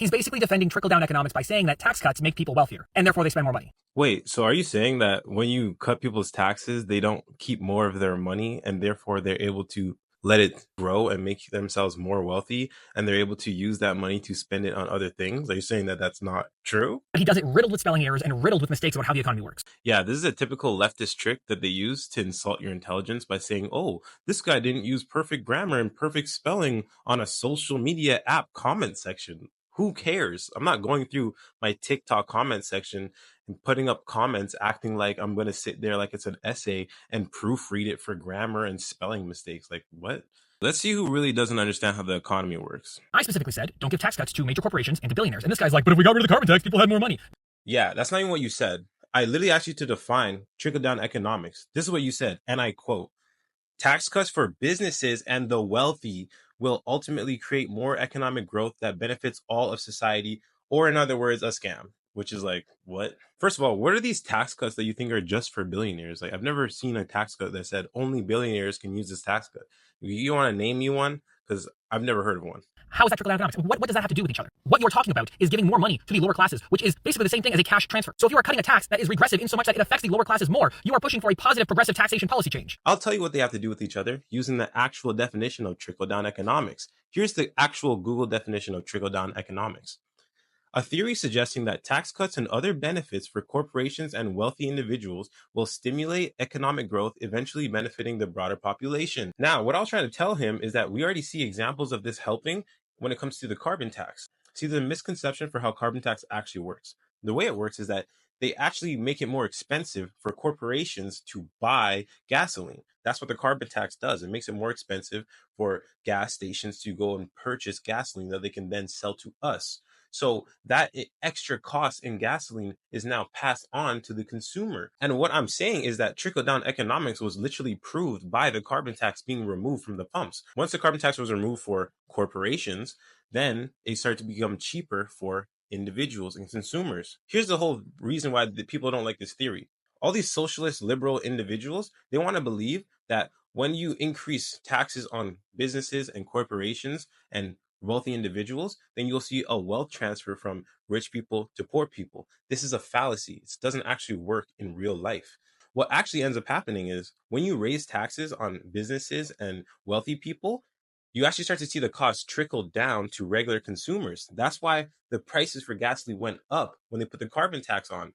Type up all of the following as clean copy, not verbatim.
He's basically defending trickle-down economics by saying that tax cuts make people wealthier, and therefore they spend more money. Wait, so are you saying that when you cut people's taxes, they don't keep more of their money and therefore they're able to let it grow and make themselves more wealthy and they're able to use that money to spend it on other things? Are you saying that that's not true? But he does it riddled with spelling errors and riddled with mistakes about how the economy works. Yeah, this is a typical leftist trick that they use to insult your intelligence by saying, oh, this guy didn't use perfect grammar and perfect spelling on a social media app comment section. Who cares? I'm not going through my TikTok comment section and putting up comments acting like I'm going to sit there like it's an essay and proofread it for grammar and spelling mistakes. Like, what? Let's see who really doesn't understand how the economy works. I specifically said, don't give tax cuts to major corporations and to billionaires. And this guy's like, but if we got rid of the carbon tax, people had more money. Yeah, that's not even what you said. I literally asked you to define trickle-down economics. This is what you said, and I quote, tax cuts for businesses and the wealthy will ultimately create more economic growth that benefits all of society, or in other words, a scam. Which is like, what? First of all, what are these tax cuts that you think are just for billionaires? Like, I've never seen a tax cut that said only billionaires can use this tax cut. You want to name me one? Because I've never heard of one. How is that trickle-down economics? What does that have to do with each other? What you're talking about is giving more money to the lower classes, which is basically the same thing as a cash transfer. So if you are cutting a tax that is regressive in so much that it affects the lower classes more, you are pushing for a positive progressive taxation policy change. I'll tell you what they have to do with each other using the actual definition of trickle-down economics. Here's the actual Google definition of trickle-down economics. A theory suggesting that tax cuts and other benefits for corporations and wealthy individuals will stimulate economic growth, eventually benefiting the broader population. Now, what I was trying to tell him is that we already see examples of this helping when it comes to the carbon tax. See, the misconception for how carbon tax actually works. The way it works is that they actually make it more expensive for corporations to buy gasoline. That's what the carbon tax does. It makes it more expensive for gas stations to go and purchase gasoline that they can then sell to us. So that extra cost in gasoline is now passed on to the consumer. And what I'm saying is that trickle-down economics was literally proved by the carbon tax being removed from the pumps. Once the carbon tax was removed for corporations, then it started to become cheaper for individuals and consumers. Here's the whole reason why the people don't like this theory. All these socialist liberal individuals, they want to believe that when you increase taxes on businesses and corporations and wealthy individuals, then you'll see a wealth transfer from rich people to poor people. This is a fallacy. It doesn't actually work in real life. What actually ends up happening is when you raise taxes on businesses and wealthy people, you actually start to see the cost trickle down to regular consumers. That's why the prices for gasoline went up when they put the carbon tax on.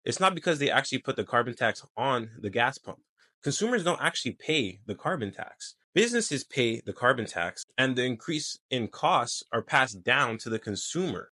It's not because they actually put the carbon tax on the gas pump. Consumers don't actually pay the carbon tax. Businesses pay the carbon tax, and the increase in costs are passed down to the consumer.